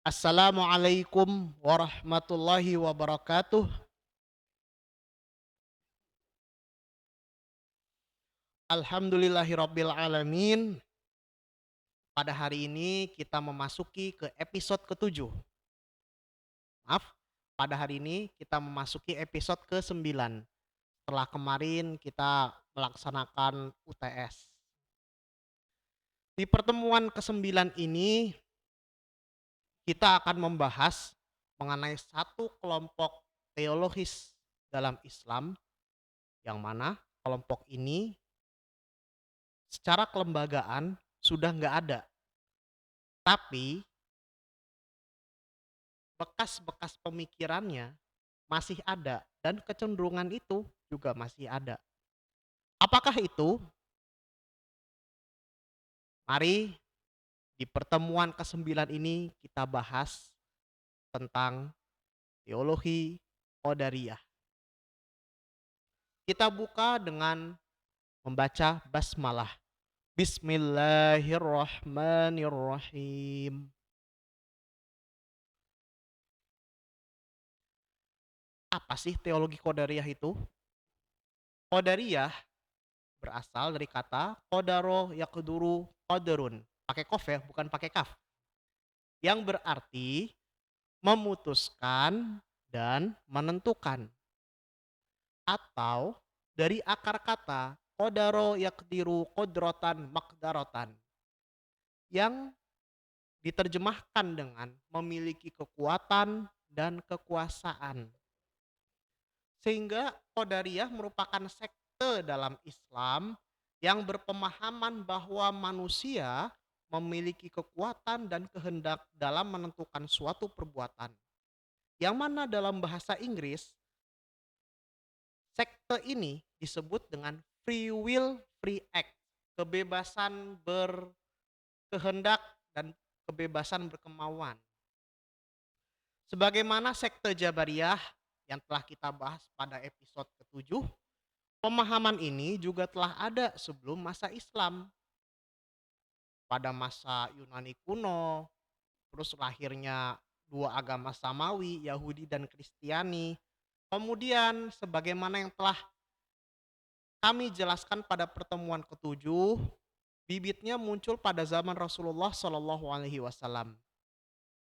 Assalamualaikum warahmatullahi wabarakatuh. Alhamdulillahirabbil alamin. Pada hari ini kita memasuki ke episode ketujuh. Maaf, pada hari ini kita memasuki episode ke-9. Setelah kemarin kita melaksanakan UTS. Di pertemuan ke-9 ini kita akan membahas mengenai satu kelompok teologis dalam Islam yang mana kelompok ini secara kelembagaan sudah nggak ada, tapi bekas-bekas pemikirannya masih ada dan kecenderungan itu juga masih ada. Apakah itu? Mari di pertemuan ke-9 ini kita bahas tentang teologi Qadariyah. Kita buka dengan membaca basmalah. Bismillahirrahmanirrahim. Apa sih teologi Qadariyah itu? Qadariyah berasal dari kata qadaro yaqduru qadarun. Pakai kof ya, bukan pakai kaf. Yang berarti memutuskan dan menentukan. Atau dari akar kata qadaro yaqdiru qodrotan makdarotan. Yang diterjemahkan dengan memiliki kekuatan dan kekuasaan. Sehingga Qadariyah merupakan sekte dalam Islam yang berpemahaman bahwa manusia memiliki kekuatan dan kehendak dalam menentukan suatu perbuatan. Yang mana dalam bahasa Inggris, sekte ini disebut dengan free will free act, kebebasan berkehendak dan kebebasan berkemauan. Sebagaimana sekte Jabariyah yang telah kita bahas pada episode ke-7, pemahaman ini juga telah ada sebelum masa Islam. Pada masa Yunani kuno, terus lahirnya dua agama samawi, Yahudi dan Kristiani. Kemudian sebagaimana yang telah kami jelaskan pada pertemuan ke-7, bibitnya muncul pada zaman Rasulullah Shallallahu alaihi wasallam.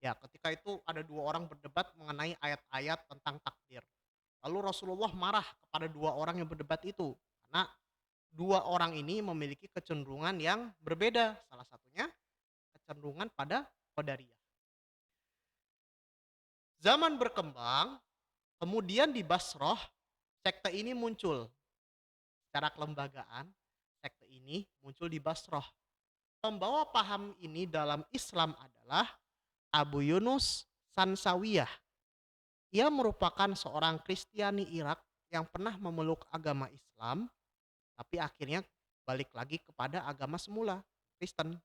Ya, ketika itu ada dua orang berdebat mengenai ayat-ayat tentang takdir. Lalu Rasulullah marah kepada dua orang yang berdebat itu karena dua orang ini memiliki kecenderungan yang berbeda. Salah satunya kecenderungan pada Qadariyah. Zaman berkembang, kemudian di Basrah sekte ini muncul secara kelembagaan. Sekte ini muncul di Basrah. Pembawa paham ini dalam Islam adalah Abu Yunus Sansawiyah. Ia merupakan seorang Kristiani Irak yang pernah memeluk agama Islam, tapi akhirnya balik lagi kepada agama semula, Kristen.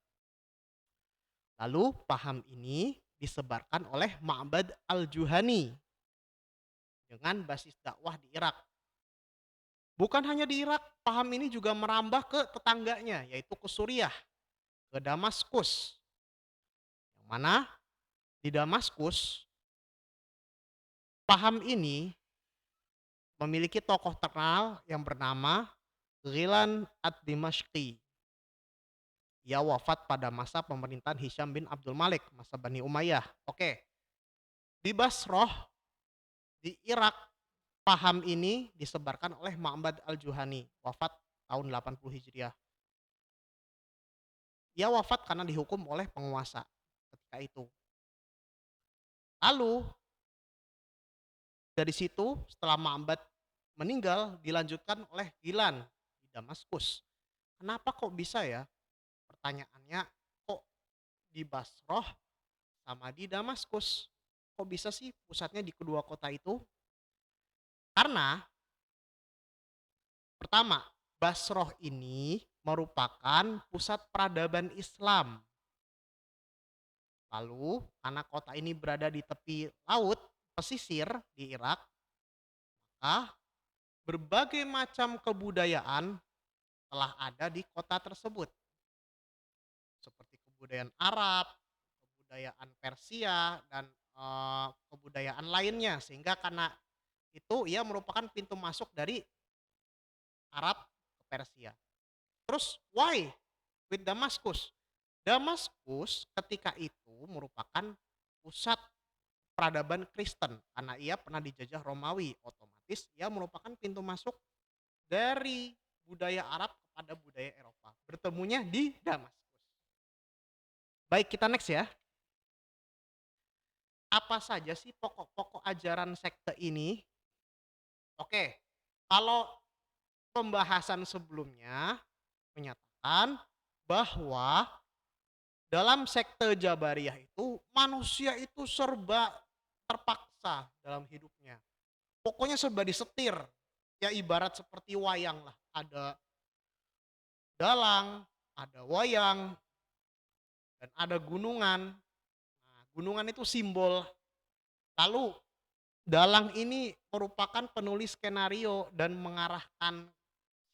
Lalu paham ini disebarkan oleh Ma'bad al-Juhani dengan basis dakwah di Irak. Bukan hanya di Irak, paham ini juga merambah ke tetangganya, yaitu ke Suriah, ke Damaskus. Yang mana di Damaskus, paham ini memiliki tokoh terkenal yang bernama Ghilan ad-Dimashqi. Ia wafat pada masa pemerintahan Hisham bin Abdul Malik, masa Bani Umayyah. Oke, di Basrah, di Irak, paham ini disebarkan oleh Ma'bad al-Juhani, wafat tahun 80 Hijriah. Ia wafat karena dihukum oleh penguasa ketika itu. Lalu dari situ setelah Ma'bad meninggal dilanjutkan oleh Gilan di Damaskus. Kenapa kok bisa ya? Pertanyaannya, kok di Basrah sama di Damaskus? Kok bisa sih pusatnya di kedua kota itu? Karena pertama, Basrah ini merupakan pusat peradaban Islam. Lalu, karena kota ini berada di tepi laut, pesisir di Irak, maka berbagai macam kebudayaan telah ada di kota tersebut. Seperti kebudayaan Arab, kebudayaan Persia dan kebudayaan lainnya, sehingga karena itu ia merupakan pintu masuk dari Arab ke Persia. Terus why with Damaskus? Damaskus ketika itu merupakan pusat peradaban Kristen karena ia pernah dijajah Romawi, otomatis ia merupakan pintu masuk dari budaya Arab kepada budaya Eropa. Bertemunya di Damaskus. Baik, kita next ya. Apa saja sih pokok-pokok ajaran sekte ini? Oke, kalau pembahasan sebelumnya menyatakan bahwa dalam sekte Jabariyah itu manusia itu serba terpaksa dalam hidupnya. Pokoknya serba disetir. Ya ibarat seperti wayang lah. Ada dalang, ada wayang, dan ada gunungan. Nah, gunungan itu simbol. Lalu dalang ini merupakan penulis skenario dan mengarahkan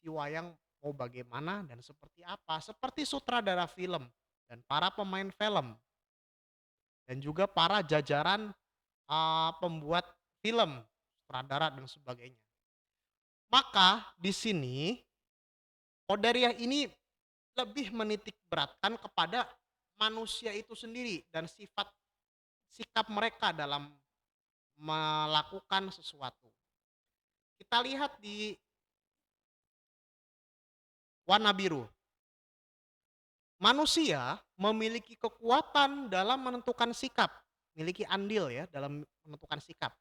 si wayang mau bagaimana dan seperti apa. Seperti sutradara film dan para pemain film dan juga para jajaran pembuat film, sutradara dan sebagainya. Maka di sini Qadariyah ini lebih menitik beratkan kepada manusia itu sendiri dan sifat sikap mereka dalam melakukan sesuatu. Kita lihat di warna biru. Manusia memiliki kekuatan dalam menentukan sikap, memiliki andil ya dalam menentukan sikap.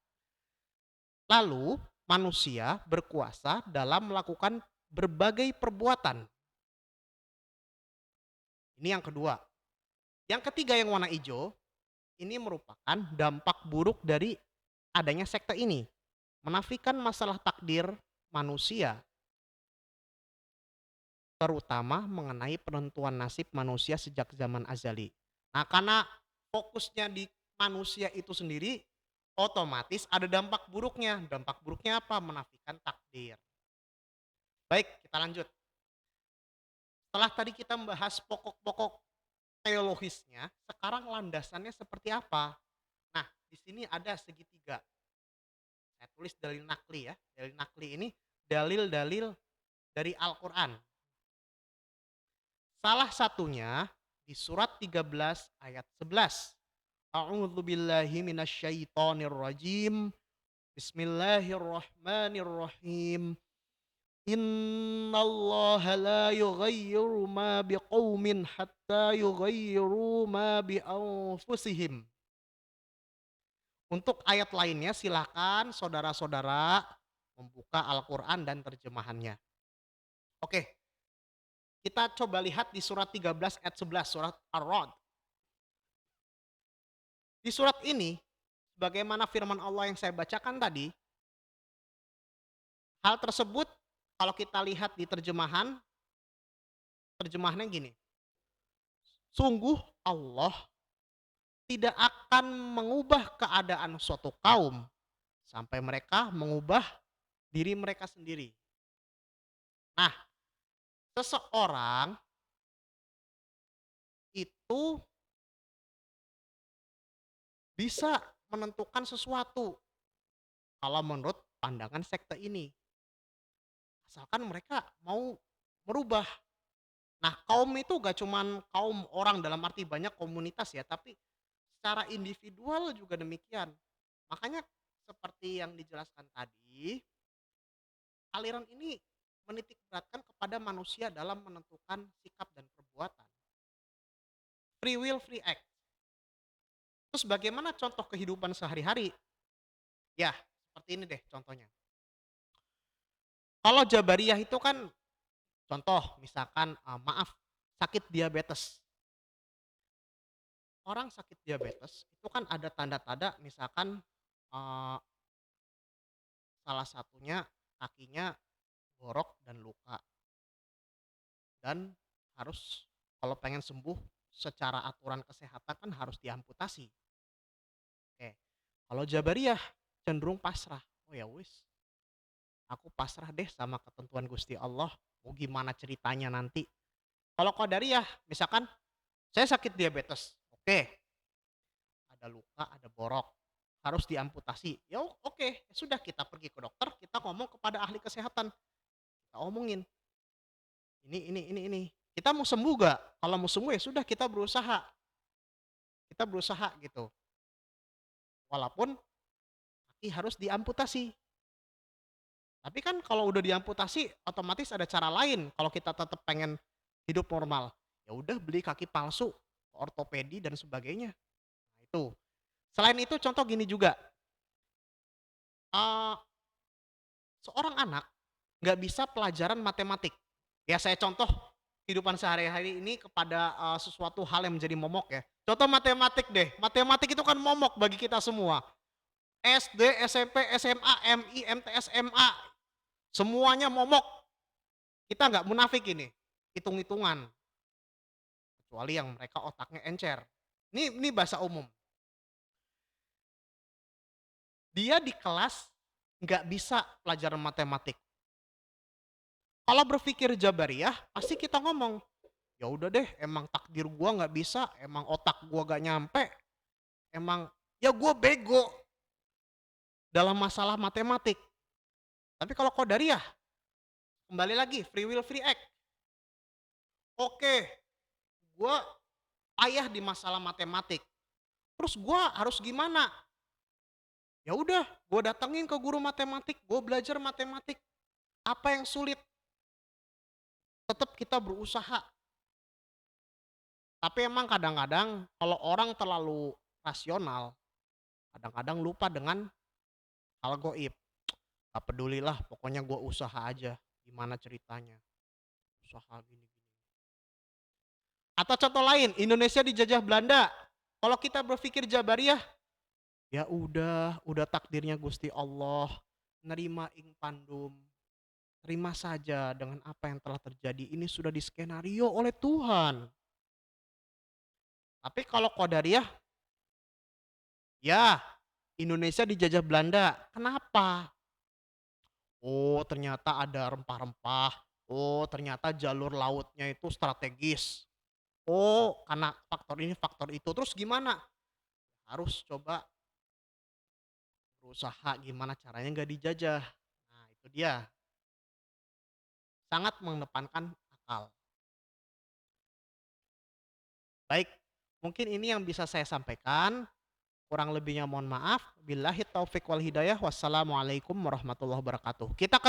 Lalu manusia berkuasa dalam melakukan berbagai perbuatan. Ini yang kedua. Yang ketiga yang warna hijau, ini merupakan dampak buruk dari adanya sekte ini. Menafikan masalah takdir manusia, terutama mengenai penentuan nasib manusia sejak zaman azali. Nah, karena fokusnya di manusia itu sendiri, otomatis ada dampak buruknya. Dampak buruknya apa? Menafikan takdir. Baik, kita lanjut. Setelah tadi kita membahas pokok-pokok teologisnya, sekarang landasannya seperti apa? Nah, di sini ada segitiga. Saya tulis dalil nakli ya. Dalil nakli ini dalil-dalil dari Al-Quran. Salah satunya di surat 13 ayat 11. A'udzu billahi minasyaitonir rajim. Bismillahirrahmanirrahim. Innallaha la yughayyiru ma biqaumin hatta yughayyiru ma bi anfusihim. Untuk ayat lainnya silakan saudara-saudara membuka Al-Qur'an dan terjemahannya. Oke, kita coba lihat di surat 13 ayat 11 surat Ar-Ra'd. Di surat ini bagaimana firman Allah yang saya bacakan tadi, hal tersebut kalau kita lihat di terjemahannya gini. Sungguh Allah tidak akan mengubah keadaan suatu kaum sampai mereka mengubah diri mereka sendiri. Nah, seseorang itu bisa menentukan sesuatu kalau menurut pandangan sekte ini. Asalkan mereka mau merubah. Nah, kaum itu gak cuman kaum orang dalam arti banyak komunitas ya, tapi secara individual juga demikian. Makanya seperti yang dijelaskan tadi, aliran ini menitik beratkan kepada manusia dalam menentukan sikap dan perbuatan. Free will, free act. Terus bagaimana contoh kehidupan sehari-hari? Ya, seperti ini deh contohnya. Kalau Jabariyah itu kan contoh misalkan maaf sakit diabetes. Orang sakit diabetes itu kan ada tanda-tanda misalkan eh, salah satunya kakinya borok dan luka dan harus kalau pengen sembuh secara aturan kesehatan kan harus diamputasi. Oke. Kalau Jabariyah cenderung pasrah. Oh ya wis, aku pasrah deh sama ketentuan Gusti Allah. Mau gimana ceritanya nanti. Kalau Qadariyah misalkan saya sakit diabetes. Oke. ada luka, ada borok, harus diamputasi. Ya oke, sudah kita pergi ke dokter, kita ngomong kepada ahli kesehatan, kita omongin, ini. Kita mau sembuh gak? Kalau mau sembuh ya sudah kita berusaha gitu. Walaupun kaki harus diamputasi. Tapi kan kalau udah diamputasi otomatis ada cara lain kalau kita tetap pengen hidup normal. Ya udah beli kaki palsu, ortopedi dan sebagainya. Nah, itu. Selain itu contoh gini juga, eee, seorang anak nggak bisa pelajaran matematik. Ya saya contoh kehidupan sehari-hari ini kepada, sesuatu hal yang menjadi momok ya. Contoh matematik deh, matematik itu kan momok bagi kita semua. SD, SMP, SMA, MI, MTS, MA, semuanya momok. Kita nggak munafik ini, hitung-hitungan, kecuali yang mereka otaknya encer. Ini bahasa umum. Dia di kelas nggak bisa pelajaran matematik. Kalau berpikir jabariyah, pasti kita ngomong, ya udah deh, emang takdir gua nggak bisa, emang otak gua gak nyampe, emang ya gua bego dalam masalah matematik. Tapi kalau qadariyah, kembali lagi free will free act. Oke, gua payah di masalah matematik. Terus gua harus gimana? Ya udah, gua datengin ke guru matematik, gua belajar matematik. Apa yang sulit? Tetap kita berusaha. Tapi emang kadang-kadang kalau orang terlalu rasional, kadang-kadang lupa dengan hal goib. Gak pedulilah, pokoknya gue usaha aja. Gimana ceritanya? Usaha gini-gini. Atau contoh lain, Indonesia dijajah Belanda. Kalau kita berpikir jabariyah, ya udah takdirnya Gusti Allah. Nerima ing pandum. Terima saja dengan apa yang telah terjadi. Ini sudah diskenario oleh Tuhan. Tapi kalau qadariyah, ya Indonesia dijajah Belanda. Kenapa? Oh, ternyata ada rempah-rempah. Oh, ternyata jalur lautnya itu strategis. Oh, karena faktor ini, faktor itu. Terus gimana? Harus coba berusaha gimana caranya nggak dijajah. Nah, itu dia. Sangat mengedepankan akal. Baik, mungkin ini yang bisa saya sampaikan. Kurang lebihnya mohon maaf. Billahi taufik wal hidayah. Wassalamualaikum warahmatullahi wabarakatuh. Kita